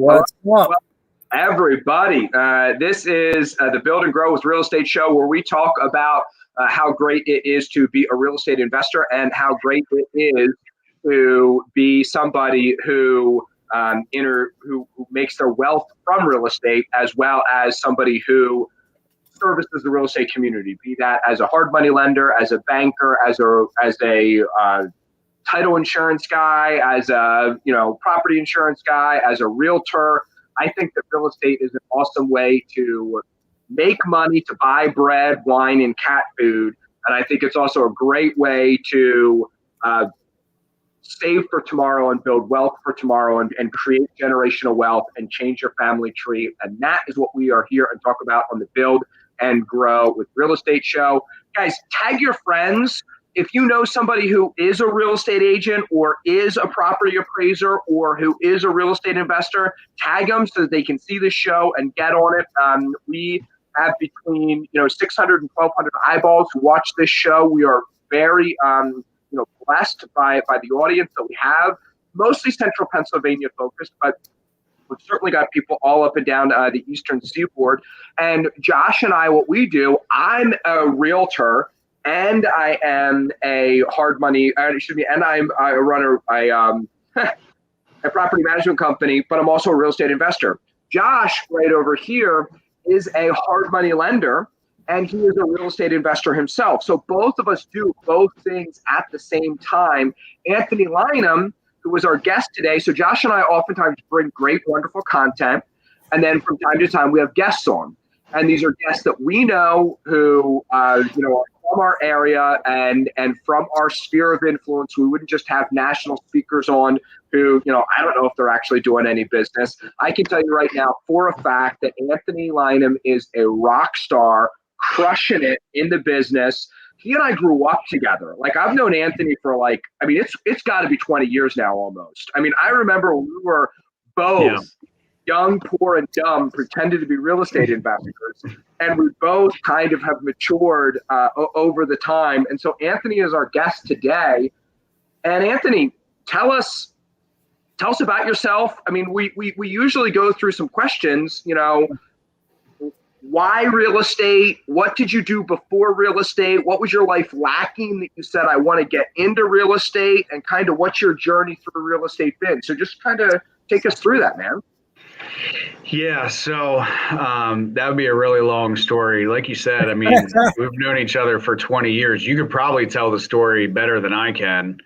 What's up? Everybody, this is the Build and Grow with Real Estate show where we talk about how great it is to be a real estate investor and how great it is to be somebody who makes their wealth from real estate, as well as somebody who services the real estate community, be that as a hard money lender, as a banker, as a title insurance guy, as a property insurance guy, as a realtor. I think that real estate is an awesome way to make money, to buy bread, wine, and cat food. And I think it's also a great way to save for tomorrow and build wealth for tomorrow and create generational wealth and change your family tree. And that is what we are here and talk about on the Build and Grow with Real Estate show. Guys, tag your friends. If you know somebody who is a real estate agent or is a property appraiser or who is a real estate investor, tag them so that they can see the show and get on it. We have between 600 and 1,200 eyeballs who watch this show. We are very blessed by the audience that we have, mostly Central Pennsylvania focused, but we've certainly got people all up and down the Eastern Seaboard. And Josh and I, what we do, I'm a realtor. And I am a and I run a property management company, but I'm also a real estate investor. Josh, right over here, is a hard money lender, and he is a real estate investor himself. So both of us do both things at the same time. Anthony Lynam, who was our guest today. So Josh and I oftentimes bring great, wonderful content, and then from time to time we have guests on. And these are guests that we know who are from our area and from our sphere of influence. We wouldn't just have national speakers on who, I don't know if they're actually doing any business. I can tell you right now for a fact that Anthony Lynam is a rock star, crushing it in the business. He and I grew up together. Like, I've known Anthony for it's got to be 20 years now almost. I mean, I remember when we were both young, poor, and dumb, pretended to be real estate investors, and we both kind of have matured over the time. And so Anthony is our guest today. And Anthony, tell us about yourself. I mean, we usually go through some questions. Why real estate? What did you do before real estate? What was your life lacking that you said, I want to get into real estate? And kind of what's your journey through real estate been? So just kind of take us through that, man. Yeah, so that would be a really long story. Like you said, I mean, we've known each other for 20 years. You could probably tell the story better than I can,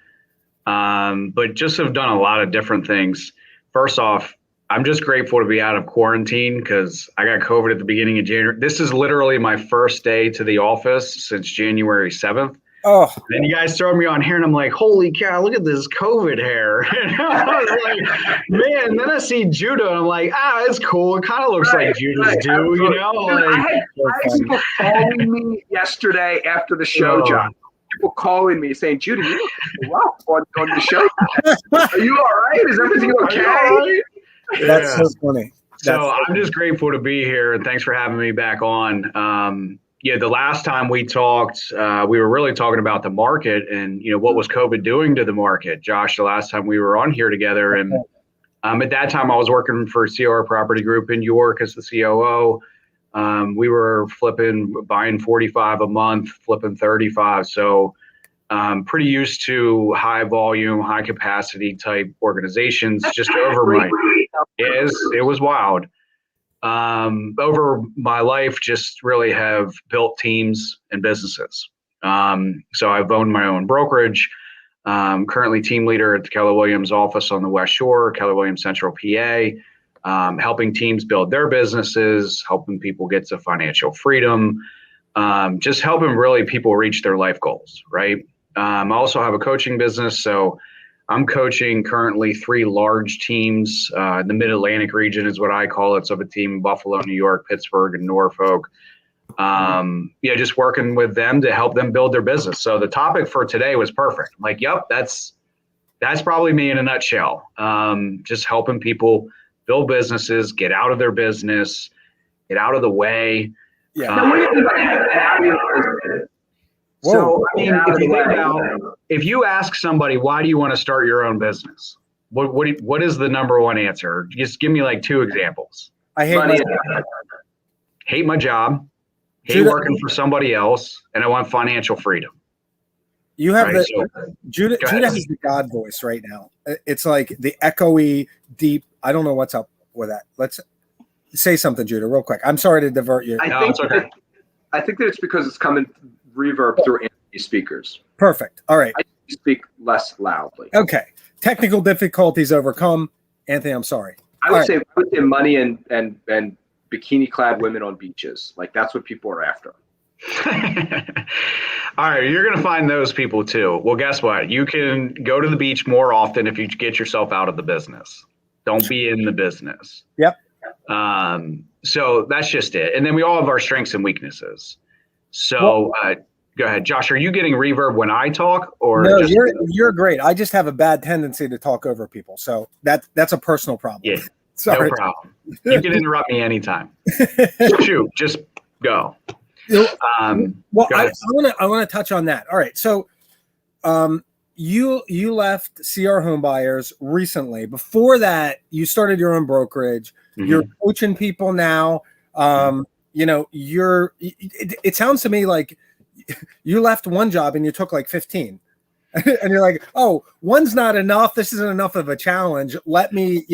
but just have done a lot of different things. First off, I'm just grateful to be out of quarantine because I got COVID at the beginning of January. This is literally my first day to the office since January 7th. Oh, then you guys throw me on here and I'm like, holy cow, look at this COVID hair. And I was like, man, then I see Judah and I'm like, it's cool. It kind of looks like Judah's do, I had people calling me yesterday after the show, John. People calling me saying, Judah, you look rough on the show. Are you all right? Is everything okay? That's so funny. I'm just grateful to be here, and thanks for having me back on. The last time we talked, we were really talking about the market and, what was COVID doing to the market. Josh, the last time we were on here together, and at that time I was working for COR Property Group in York as the COO. We were buying 45 a month, flipping 35. So pretty used to high volume, high capacity type organizations just over it was wild. Over my life, just really have built teams and businesses. So I've owned my own brokerage, currently team leader at the Keller Williams office on the West Shore, Keller Williams Central PA, helping teams build their businesses, helping people get to financial freedom, just helping really people reach their life goals, right? I also have a coaching business, so I'm coaching currently 3 large teams. The Mid-Atlantic region is what I call it. So I have a team in Buffalo, New York, Pittsburgh, and Norfolk. Just working with them to help them build their business. So the topic for today was perfect. I'm like, yep, that's probably me in a nutshell. Just helping people build businesses, get out of their business, get out of the way. Yeah. So, I mean, if you think about, if you ask somebody, why do you want to start your own business? What is the number one answer? Just give me like 2 examples. I hate Money. Hate my job, hate Judah- working for somebody else, and I want financial freedom. You have Right? Judah Go ahead. has the God voice right now. It's like the echoey, deep. I don't know what's up with that. Let's say something, Judah, real quick. I'm sorry to divert you. No, it's okay. I think that it's because it's coming reverb through Anthony speakers. Perfect. All right. I speak less loudly. Okay. Technical difficulties overcome. Anthony, I'm sorry. I would say money and bikini clad women on beaches. Like that's what people are after. All right, you're going to find those people too. Well, guess what? You can go to the beach more often if you get yourself out of the business. Don't be in the business. Yep. So that's just it. And then we all have our strengths and weaknesses. So go ahead, Josh. Are you getting reverb when I talk, or no? You're great. I just have a bad tendency to talk over people, so that's a personal problem. Yeah, sorry. No problem. You can interrupt me anytime. Shoot, just go. Well, go ahead. I want to touch on that. All right, so you left CR Home Buyers recently. Before that, you started your own brokerage. Mm-hmm. You're coaching people now. You know, it sounds to me like you left one job and you took like 15. And you're like, oh, one's not enough. This isn't enough of a challenge. Let me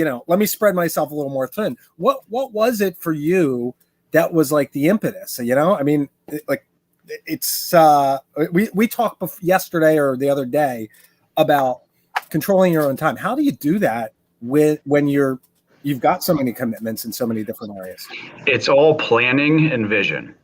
spread myself a little more thin. What was it for you that was like the impetus? You know, I mean, it's we talked yesterday or the other day about controlling your own time. How do you do that when you've got so many commitments in so many different areas? It's all planning and vision.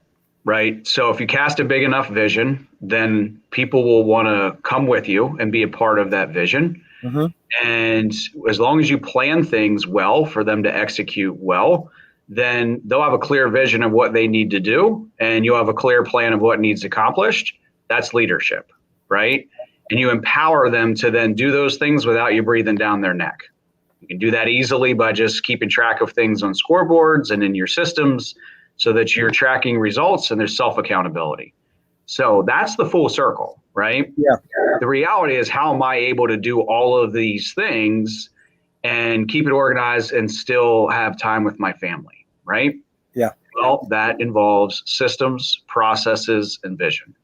Right. So if you cast a big enough vision, then people will want to come with you and be a part of that vision. Mm-hmm. And as long as you plan things well for them to execute well, then they'll have a clear vision of what they need to do. And you'll have a clear plan of what needs accomplished. That's leadership. Right. And you empower them to then do those things without you breathing down their neck. You can do that easily by just keeping track of things on scoreboards and in your systems, so that you're tracking results and there's self-accountability. So that's the full circle, right? Yeah. The reality is, how am I able to do all of these things and keep it organized and still have time with my family, right? Yeah. Well, that involves systems, processes, and vision.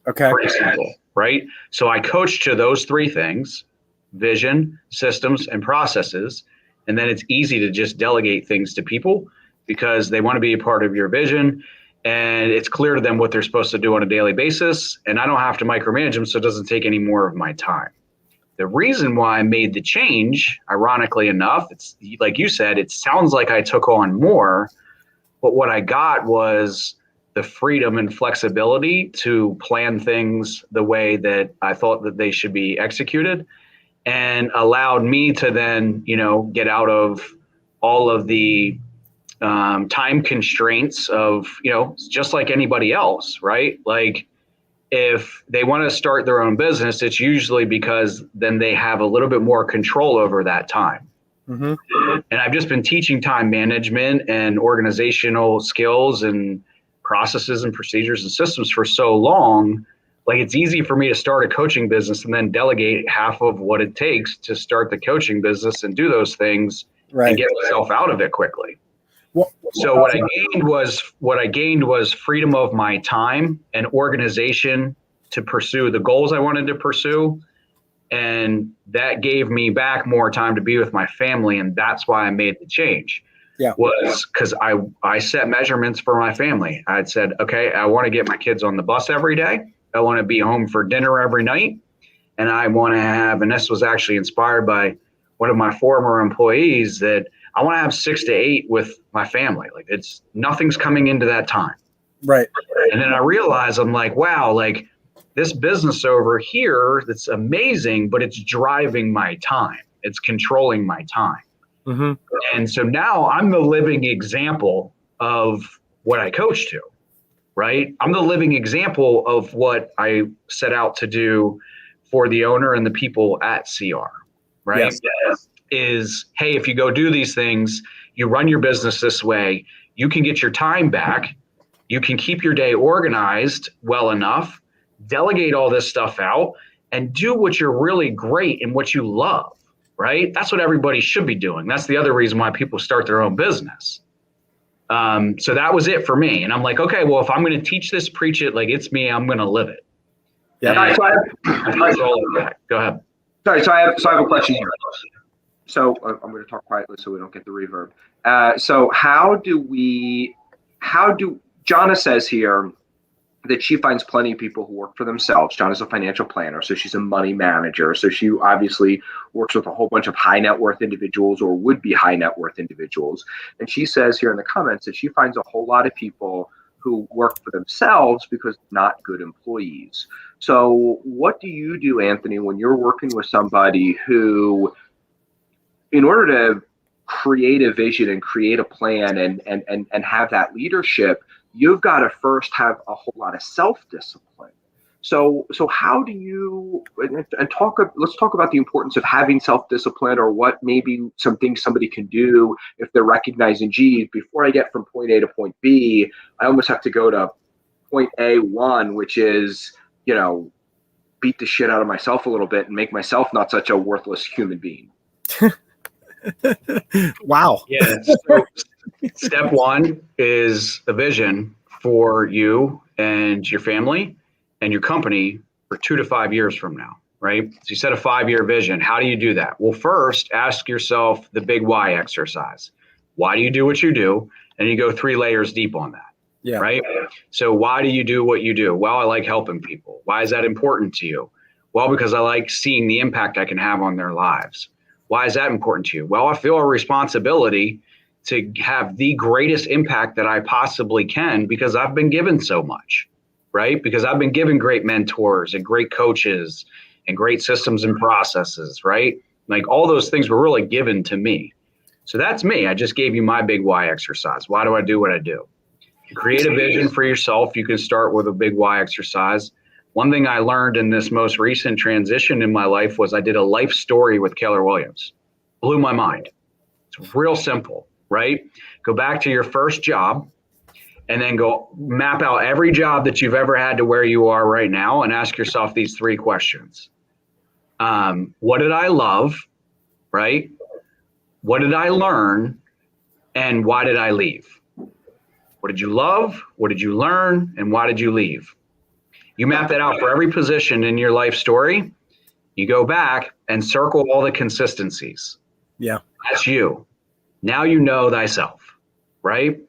Okay. Pretty simple, right? So I coach to those 3 things: vision, systems, and processes. And then it's easy to just delegate things to people, because they want to be a part of your vision and it's clear to them what they're supposed to do on a daily basis. And I don't have to micromanage them, so it doesn't take any more of my time. The reason why I made the change, ironically enough, it's like you said, it sounds like I took on more, but what I got was the freedom and flexibility to plan things the way that I thought that they should be executed, and allowed me to then, get out of all of the time constraints of, just like anybody else, right? Like if they want to start their own business, it's usually because then they have a little bit more control over that time. Mm-hmm. And I've just been teaching time management and organizational skills and processes and procedures and systems for so long. Like it's easy for me to start a coaching business and then delegate half of what it takes to start the coaching business and do those things, right, and get myself out of it quickly. So what I gained was freedom of my time and organization to pursue the goals I wanted to pursue. And that gave me back more time to be with my family. And that's why I made the change. Yeah. Was because I set measurements for my family. I'd said, okay, I want to get my kids on the bus every day. I want to be home for dinner every night. And I want to have, and this was actually inspired by one of my former employees, that I want to have 6 to 8 with my family. Like nothing's coming into that time. Right. And then I realized, I'm like, wow, like this business over here, that's amazing, but it's driving my time. It's controlling my time. Mm-hmm. And so now I'm the living example of what I coach to, right? I'm the living example of what I set out to do for the owner and the people at CR, right? Yes. Is, hey, if you go do these things, you run your business this way, you can get your time back, you can keep your day organized well enough, delegate all this stuff out, and do what you're really great and what you love. right? That's what everybody should be doing. That's the other reason why people start their own business. So that was it for me. And I'm like, okay, well, if I'm going to teach this, preach it like it's me, I'm going to live it. Yeah. Go ahead. Sorry, so I have a question here. So I'm going to talk quietly so we don't get the reverb. So Jonna says here that she finds plenty of people who work for themselves. Jonna's a financial planner, so she's a money manager. So she obviously works with a whole bunch of high net worth individuals or would be high net worth individuals. And she says here in the comments that she finds a whole lot of people who work for themselves because they're not good employees. So what do you do, Anthony, when you're working with somebody who, in order to create a vision and create a plan and have that leadership, you've got to first have a whole lot of self-discipline. So how do you, let's talk about the importance of having self-discipline, or what maybe some things somebody can do if they're recognizing, gee, before I get from point A to point B, I almost have to go to point A1, which is, beat the shit out of myself a little bit and make myself not such a worthless human being. Wow. Yeah. So step one is a vision for you and your family and your company for 2 to 5 years from now, right? So you set a 5-year vision. How do you do that? Well, first, ask yourself the big why exercise. Why do you do what you do? And you go 3 layers deep on that. Yeah. Right. So why do you do what you do? Well, I like helping people. Why is that important to you? Well, because I like seeing the impact I can have on their lives. Why is that important to you? Well, I feel a responsibility to have the greatest impact that I possibly can because I've been given so much, right? Because I've been given great mentors and great coaches and great systems and processes, right? Like all those things were really given to me. So that's me. I just gave you my big why exercise. Why do I do what I do? To create a vision for yourself, you can start with a big why exercise. One thing I learned in this most recent transition in my life was I did a life story with Keller Williams. Blew my mind. It's real simple, right? Go back to your first job and then go map out every job that you've ever had to where you are right now and ask yourself these 3 questions. What did I love, right? What did I learn? And why did I leave? What did you love? What did you learn? And why did you leave? You map that out for every position in your life story. You go back and circle all the consistencies. Yeah. That's you. Now you know thyself, right?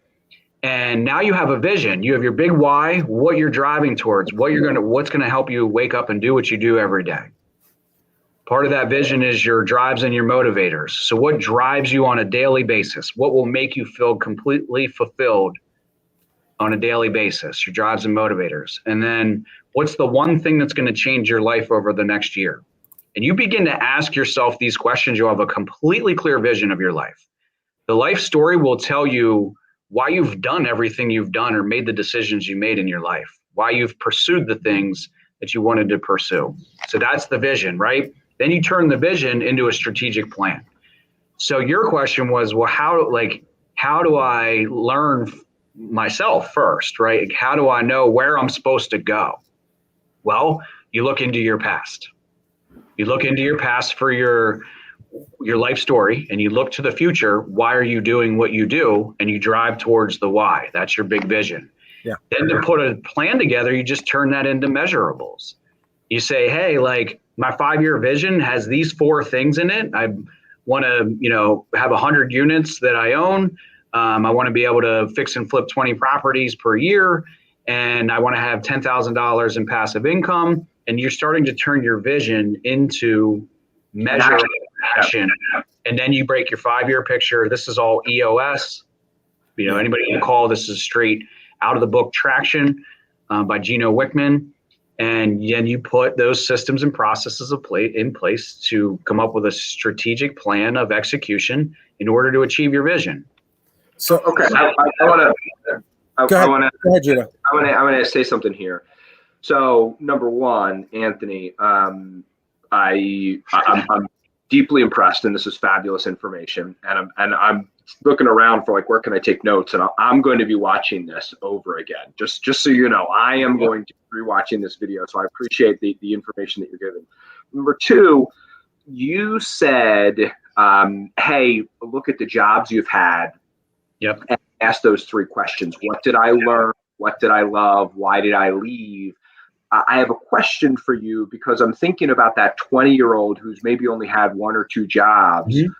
And now you have a vision. You have your big why, what you're driving towards, what's going to help you wake up and do what you do every day. Part of that vision is your drives and your motivators. So what drives you on a daily basis? What will make you feel completely fulfilled on a daily basis? Your drives and motivators. And then what's the one thing that's going to change your life over the next year? And you begin to ask yourself these questions, you'll have a completely clear vision of your life. The life story will tell you why you've done everything you've done or made the decisions you made in your life, why you've pursued the things that you wanted to pursue. So that's the vision, right? Then you turn the vision into a strategic plan. So your question was, well, how do I learn myself first, right? How do I know where I'm supposed to go? Well, you look into your past. You look into your past for your life story, and you look to the future. Why are you doing what you do? And you drive towards the why. That's your big vision. Yeah. Then to put a plan together, you just turn that into measurables. You say, hey, like my 5-year vision has these 4 things in it. I want to, have 100 units that I own. I want to be able to fix and flip 20 properties per year. And I want to have $10,000 in passive income. And you're starting to turn your vision into measurable action. And then you break your 5-year picture. This is all EOS. Anybody can call this is straight out of the book Traction by Gino Wickman. And then you put those systems and processes in place to come up with a strategic plan of execution in order to achieve your vision. So okay, I want to say something here. So number one, Anthony, I'm deeply impressed, and this is fabulous information. And I'm looking around for where can I take notes, and I'm going to be watching this over again. Just so you know, I am going to be rewatching this video. So I appreciate the information that you're giving. Number two, you said, hey, look at the jobs you've had. Yep. And ask those three questions. What did I learn? What did I love? Why did I leave? I have a question for you, because I'm thinking about that 20-year-old who's maybe only had one or two jobs. Mm-hmm.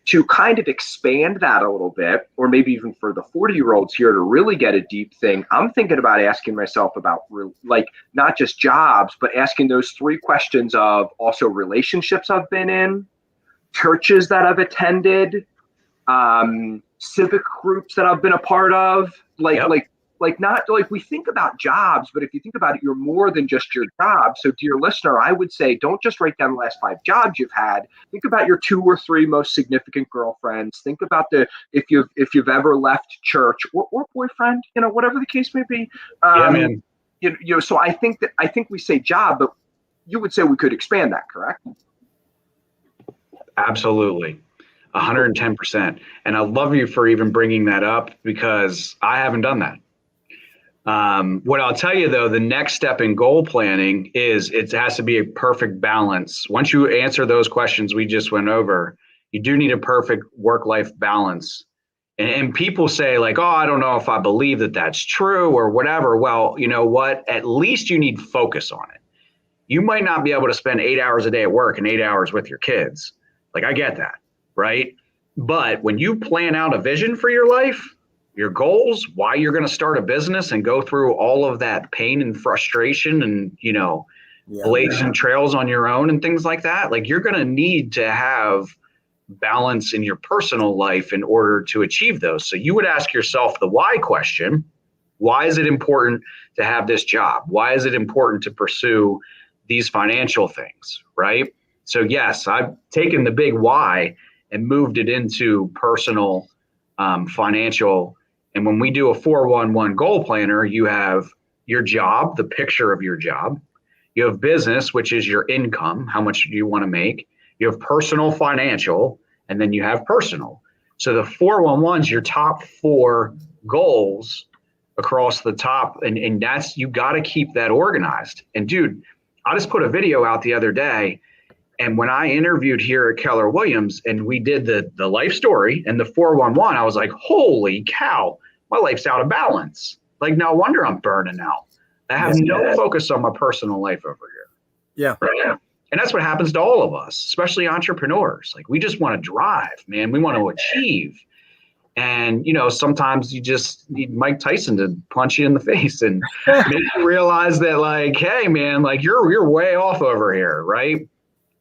To kind of expand that a little bit, or maybe even for the 40-year-olds here to really get a deep thing, I'm thinking about asking myself about like not just jobs, but asking those three questions of also relationships I've been in, churches that I've attended, civic groups that I've been a part of, like not like we think about jobs, but if you think about it, you're more than just your job. So dear listener, I would say, don't just write down the last 5 jobs you've had. Think about your 2 or 3 most significant girlfriends. Think about if you've ever left church or boyfriend, whatever the case may be. Yeah, man. So I think we say job, but you would say we could expand that, correct? Absolutely. 110%. And I love you for even bringing that up, because I haven't done that. What I'll tell you, though, the next step in goal planning is it has to be a perfect balance. Once you answer those questions we just went over, you do need a perfect work-life balance. And people say like, oh, I don't know if I believe that that's true or whatever. Well, you know what? At least you need focus on it. You might not be able to spend 8 hours a day at work and 8 hours with your kids. Like, I get that, right? But when you plan out a vision for your life, your goals, why you're going to start a business and go through all of that pain and frustration and, blazing trails on your own and things like that, like you're going to need to have balance in your personal life in order to achieve those. So you would ask yourself the why question. Why is it important to have this job? Why is it important to pursue these financial things, right? So yes, I've taken the big why and moved it into personal, financial. And when we do a 411 goal planner, you have your job, the picture of your job. You have business, which is your income. How much do you want to make? You have personal, financial, and then you have personal. So the 411 is your top 4 goals across the top. And that's, you got to keep that organized. And dude, I just put a video out the other day. And when I interviewed here at Keller Williams and we did the life story and the 411, I was like, holy cow, my life's out of balance. Like, no wonder I'm burning out. I have no focus on my personal life over here. Yeah. Right? And that's what happens to all of us, especially entrepreneurs. Like, we just want to drive, man. We want to achieve. And, sometimes you just need Mike Tyson to punch you in the face and make you realize that, like, hey, man, like you're way off over here, right?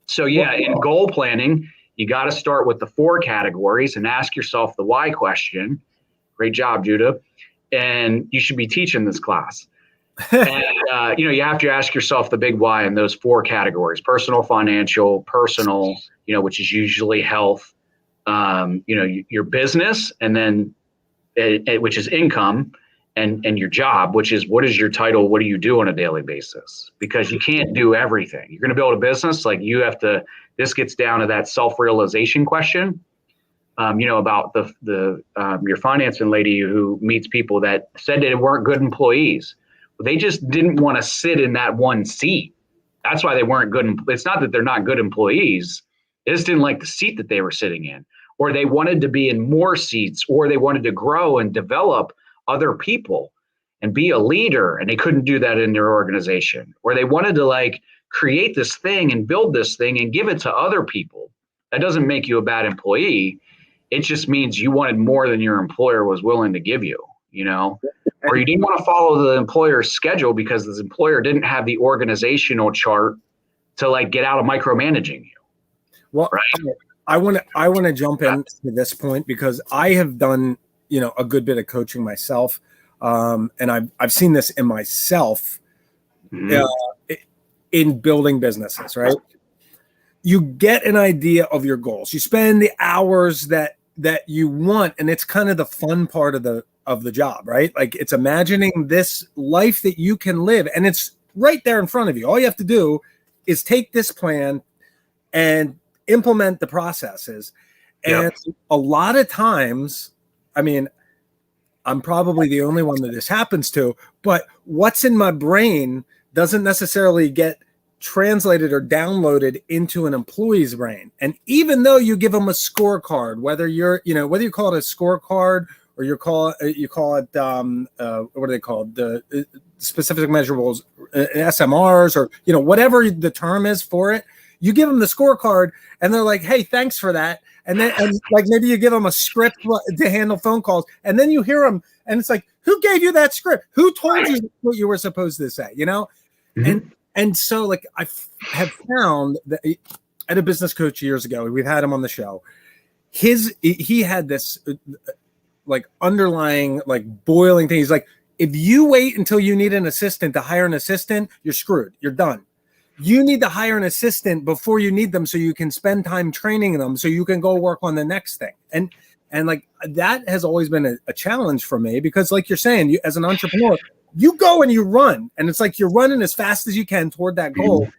So yeah, in goal planning, you got to start with the 4 categories and ask yourself the why question. Great job, Judah. And you should be teaching this class. And, you have to ask yourself the big why in those 4 categories: personal, financial, personal, which is usually health, your business, and then which is income, and your job, which is what is your title? What do you do on a daily basis? Because you can't do everything. You're going to build a business. Like, you have to, this gets down to that self-realization question, about your financing lady who meets people that said they weren't good employees. They just didn't want to sit in that one seat. That's why they weren't good. It's not that they're not good employees. They just didn't like the seat that they were sitting in, or they wanted to be in more seats, or they wanted to grow and develop other people and be a leader, and they couldn't do that in their organization. Or they wanted to like create this thing and build this thing and give it to other people. That doesn't make you a bad employee. It just means you wanted more than your employer was willing to give you, or you didn't want to follow the employer's schedule because this employer didn't have the organizational chart to like get out of micromanaging you. Well, right? I want to jump into this point because I have done, a good bit of coaching myself. And I've seen this in myself, in building businesses, right? You get an idea of your goals. You spend the hours that you want, and it's kind of the fun part of the job, right? Like, it's imagining this life that you can live, and it's right there in front of you. All you have to do is take this plan and implement the processes. And a lot of times, I mean, I'm probably the only one that this happens to, but what's in my brain doesn't necessarily get translated or downloaded into an employee's brain. And even though you give them a scorecard, whether you call it a scorecard or you call it what are they called? The specific measurables, SMRs, or whatever the term is for it. You give them the scorecard, and they're like, "Hey, thanks for that." And then, like, maybe you give them a script to handle phone calls, and then you hear them, and it's like, "Who gave you that script? Who told you what you were supposed to say?" Mm-hmm. And so, like, I have found that I had a business coach years ago. We've had him on the show. He had this like underlying, like, boiling thing. He's like, if you wait until you need an assistant to hire an assistant, you're screwed. You're done. You need to hire an assistant before you need them, so you can spend time training them, so you can go work on the next thing. And like, that has always been a challenge for me, because, like you're saying, you, as an entrepreneur, you go and you run, and it's like you're running as fast as you can toward that goal.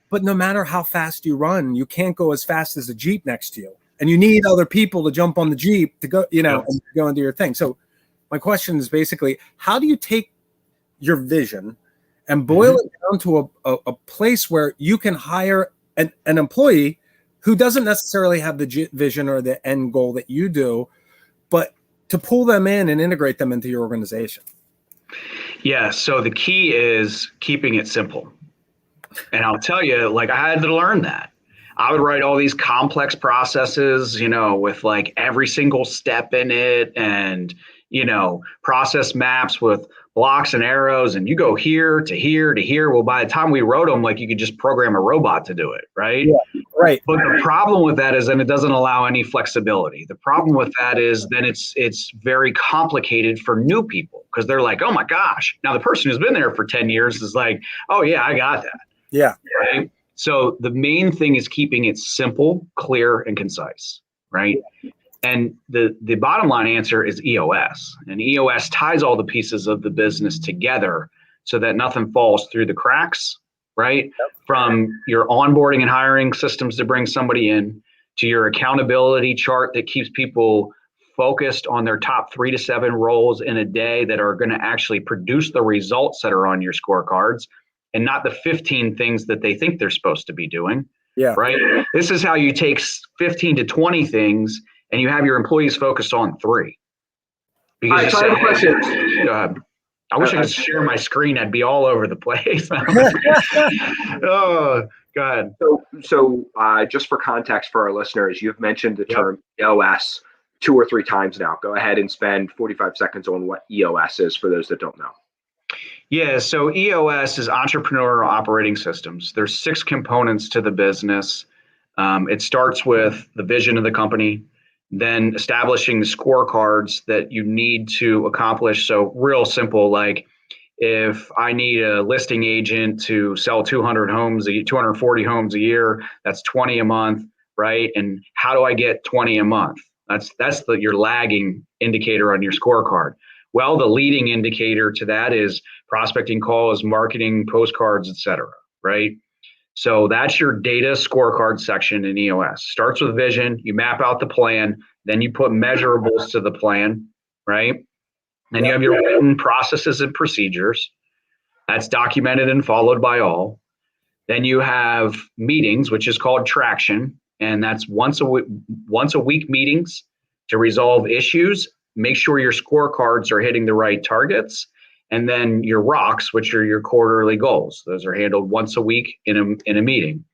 But no matter how fast you run, you can't go as fast as a Jeep next to you. And you need other people to jump on the Jeep to go, and go and do your thing. So my question is basically, how do you take your vision and boil it down to a place where you can hire an employee who doesn't necessarily have the vision or the end goal that you do, but to pull them in and integrate them into your organization? Yeah. So the key is keeping it simple. And I'll tell you, like, I had to learn that. I would write all these complex processes, with like every single step in it, and, process maps with blocks and arrows, and you go here to here to here. Well, by the time we wrote them, like, you could just program a robot to do it, right? Yeah, right. But the problem with that is then it doesn't allow any flexibility. The problem with that is then it's very complicated for new people, because they're like, oh my gosh. Now the person who's been there for 10 years is like, oh yeah, I got that. Yeah. Right? So the main thing is keeping it simple, clear, and concise, right? And the bottom line answer is EOS. And EOS ties all the pieces of the business together so that nothing falls through the cracks, right? Yep. From your onboarding and hiring systems to bring somebody in, to your accountability chart that keeps people focused on their top 3 to 7 roles in a day that are going to actually produce the results that are on your scorecards, and not the 15 things that they think they're supposed to be doing. Yeah. Right. This is how you take 15 to 20 things and you have your employees focused on 3. Because all right, so I have a question. Go ahead. I wish I could share my screen. I'd be all over the place. Oh, go ahead. So just for context for our listeners, you've mentioned the term EOS 2 or 3 times now. Go ahead and spend 45 seconds on what EOS is for those that don't know. Yeah, so EOS is Entrepreneurial Operating Systems. There's 6 components to the business. It starts with the vision of the company, then establishing the scorecards that you need to accomplish. So real simple, like if I need a listing agent to sell 240 homes a year, that's 20 a month, right? And how do I get 20 a month? That's your lagging indicator on your scorecard. Well, the leading indicator to that is prospecting calls, marketing, postcards, et cetera, right? So that's your data scorecard section in EOS. Starts with vision, you map out the plan, then you put measurables to the plan, right? Then you have your written processes and procedures. That's documented and followed by all. Then you have meetings, which is called traction, and that's once a week meetings to resolve issues. Make sure your scorecards are hitting the right targets. And then your rocks, which are your quarterly goals. Those are handled once a week in a meeting.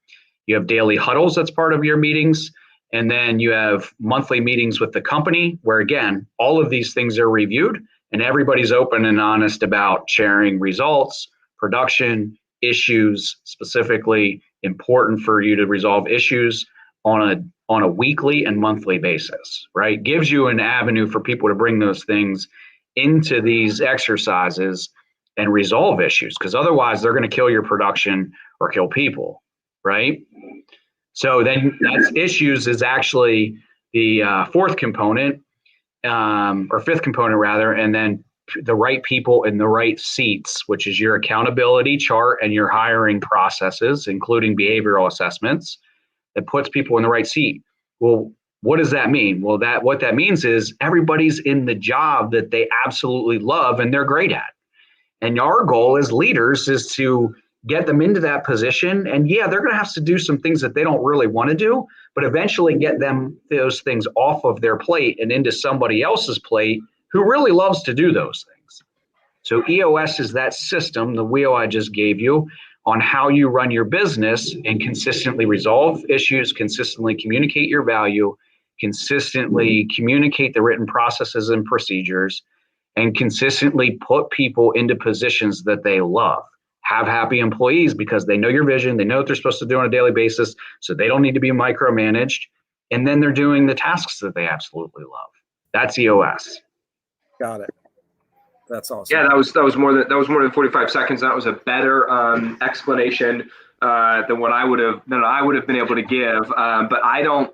You have daily huddles that's part of your meetings. And then you have monthly meetings with the company where, again, all of these things are reviewed and everybody's open and honest about sharing results, production, issues, specifically important for you to resolve issues on a weekly and monthly basis, right? Gives you an avenue for people to bring those things into these exercises and resolve issues, because otherwise they're going to kill your production or kill people, right? So then that's issues is actually the 4th component, or 5th component rather, and then the right people in the right seats, which is your accountability chart and your hiring processes, including behavioral assessments that puts people in the right seat. Well, what does that mean? Well, what that means is everybody's in the job that they absolutely love and they're great at. And our goal as leaders is to get them into that position. And yeah, they're going to have to do some things that they don't really want to do, but eventually get those things off of their plate and into somebody else's plate who really loves to do those things. So EOS is that system, the wheel I just gave you, on how you run your business and consistently resolve issues, consistently communicate your value, consistently communicate the written processes and procedures, and consistently put people into positions that they love. Have happy employees because they know your vision, they know what they're supposed to do on a daily basis, so they don't need to be micromanaged, and then they're doing the tasks that they absolutely love. That's EOS. Got it. That's awesome. Yeah, that was more than 45 seconds. That was a better explanation than what I would have been able to give. But I don't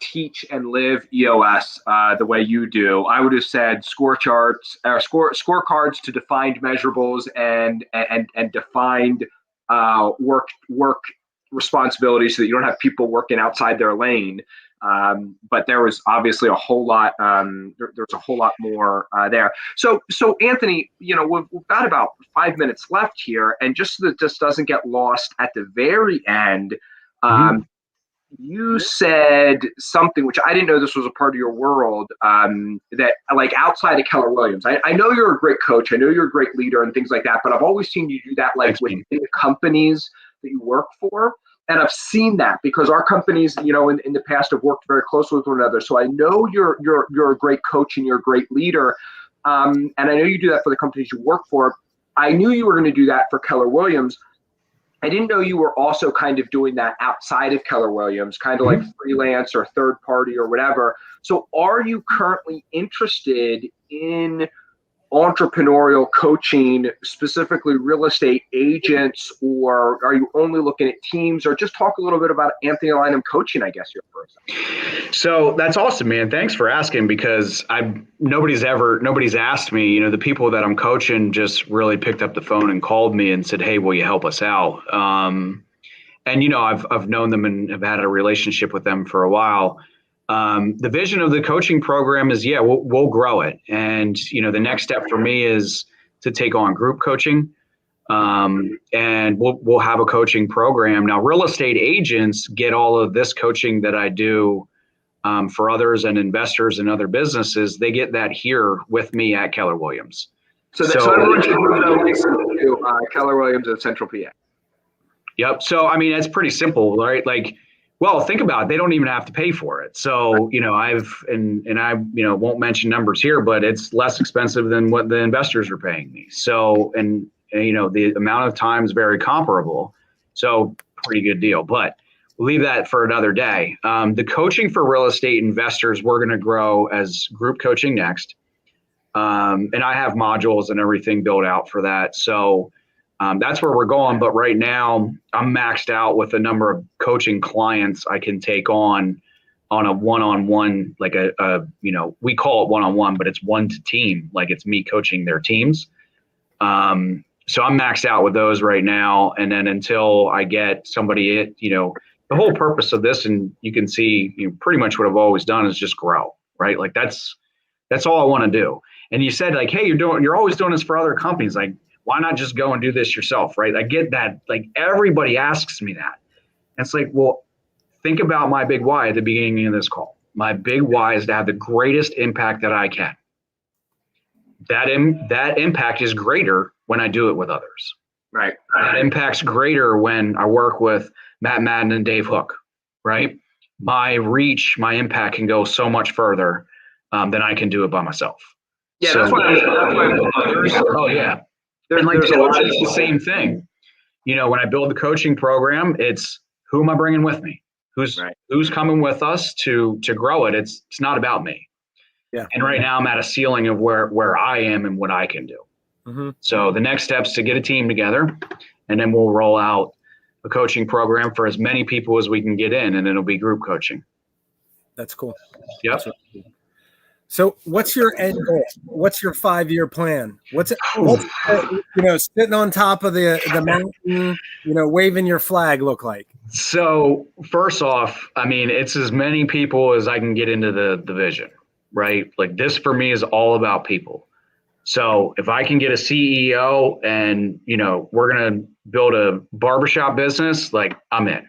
teach and live EOS the way you do. I would have said scorecards to defined measurables and defined work responsibilities so that you don't have people working outside their lane. But there was obviously a whole lot. There's a whole lot more there. So Anthony, we've got about 5 minutes left here, and just so that this doesn't get lost at the very end, you said something which I didn't know this was a part of your world. That like outside of Keller Williams, I know you're a great coach. I know you're a great leader and things like that. But I've always seen you do that like within the companies that you work for. And I've seen that because our companies, in the past have worked very closely with one another. So I know you're a great coach and you're a great leader. And I know you do that for the companies you work for. I knew you were going to do that for Keller Williams. I didn't know you were also kind of doing that outside of Keller Williams, kind of like freelance or third party or whatever. So are you currently interested in entrepreneurial coaching, specifically real estate agents, or are you only looking at teams? Or just talk a little bit about Anthony Lynam coaching, I guess, here first. So that's awesome, man. Thanks for asking, because nobody's asked me, the people that I'm coaching just really picked up the phone and called me and said, hey, will you help us out? And, I've known them and have had a relationship with them for a while. The vision of the coaching program is, we'll grow it. And, the next step for me is to take on group coaching. And we'll have a coaching program. Now, real estate agents get all of this coaching that I do for others and investors and other businesses. They get that here with me at Keller Williams. So everyone should listen to Keller Williams of Central PA. Yep. So, it's pretty simple, right? Well, think about it. They don't even have to pay for it. So, I won't mention numbers here, but it's less expensive than what the investors are paying me. So, the amount of time is very comparable. So pretty good deal, but we'll leave that for another day. The coaching for real estate investors, we're going to grow as group coaching next. And I have modules and everything built out for that. So that's where we're going. But right now I'm maxed out with the number of coaching clients I can take on a one-on-one, like we call it one-on-one, but it's one to team, like it's me coaching their teams. So I'm maxed out with those right now. And then until I get somebody, the whole purpose of this, and you can see pretty much what I've always done is just grow, right? Like that's all I want to do. And you said like, hey, you're always doing this for other companies. Like, why not just go and do this yourself, right? I get that. Like everybody asks me that. And it's like, well, think about my big why at the beginning of this call. My big why is to have the greatest impact that I can. That impact is greater when I do it with others. Right. That impact's greater when I work with Matt Madden and Dave Hook, right? My reach, my impact can go so much further than I can do it by myself. Yeah, so, that's why. Oh yeah. And like the coach is the same thing. When I build the coaching program, it's who am I bringing with me? Who's coming with us to grow it? It's not about me. Yeah. And right now I'm at a ceiling of where I am and what I can do. Mm-hmm. So the next step is to get a team together, and then we'll roll out a coaching program for as many people as we can get in, and it'll be group coaching. That's cool. Yep. So what's your end goal? What's your 5-year plan? What's sitting on top of the mountain, waving your flag look like? So first off, it's as many people as I can get into the vision, right? Like this for me is all about people. So if I can get a CEO and, we're going to build a barbershop business, like I'm in,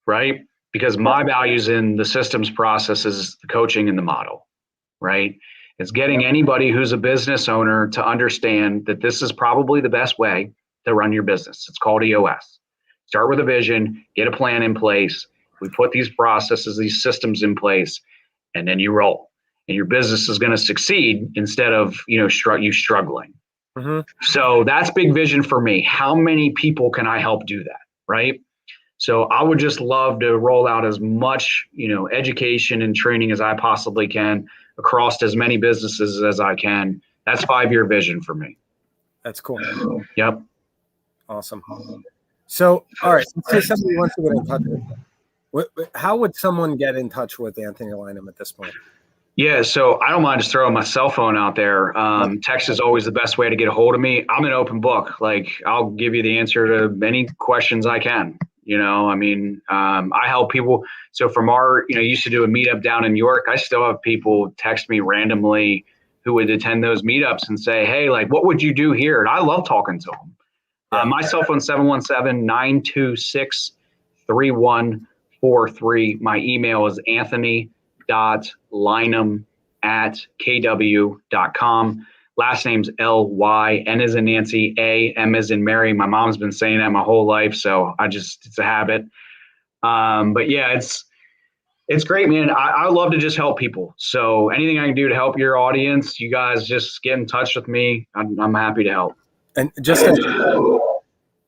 right? Because my values in the systems processes, the coaching and the model, right? It's getting anybody who's a business owner to understand that this is probably the best way to run your business. It's called EOS. Start with a vision, get a plan in place. We put these processes, these systems in place, and then you roll. And your business is going to succeed instead of, you struggling. Mm-hmm. So that's big vision for me. How many people can I help do that, right? So I would just love to roll out as much, education and training as I possibly can across as many businesses as I can. That's 5-year vision for me. That's cool. Yep. Awesome. So, all right, let's say somebody wants to get in touch with you. How would someone get in touch with Anthony Lynam at this point? Yeah, so I don't mind just throwing my cell phone out there. Text is always the best way to get a hold of me. I'm an open book. Like, I'll give you the answer to any questions I can. I help people. So from used to do a meetup down in New York. I still have people text me randomly who would attend those meetups and say, hey, like, what would you do here? And I love talking to them. Yeah. My cell phone, 717-926-3143. My email is anthony.lynam@kw.com. Last name's L-Y, N as in Nancy, A, M as in Mary. My mom's been saying that my whole life, so it's a habit. But yeah, it's great, man. I love to just help people. So anything I can do to help your audience, you guys just get in touch with me. I'm happy to help. And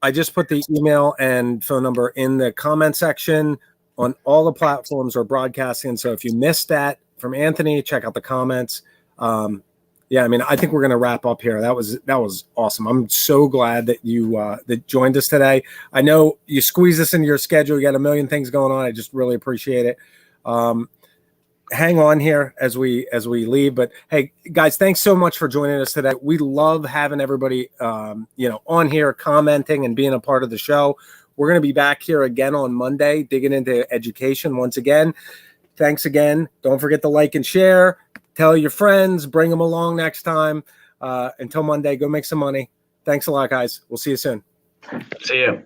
I just put the email and phone number in the comment section on all the platforms we're broadcasting. So if you missed that from Anthony, check out the comments. I think we're going to wrap up here. That was awesome. I'm so glad that you that joined us today. I know you squeeze this into your schedule. You got a million things going on. I just really appreciate it. Hang on here as we leave. But hey, guys, thanks so much for joining us today. We love having everybody, on here commenting and being a part of the show. We're going to be back here again on Monday, digging into education once again. Thanks again. Don't forget to like and share. Tell your friends. Bring them along next time. Until Monday, go make some money. Thanks a lot, guys. We'll see you soon. See you.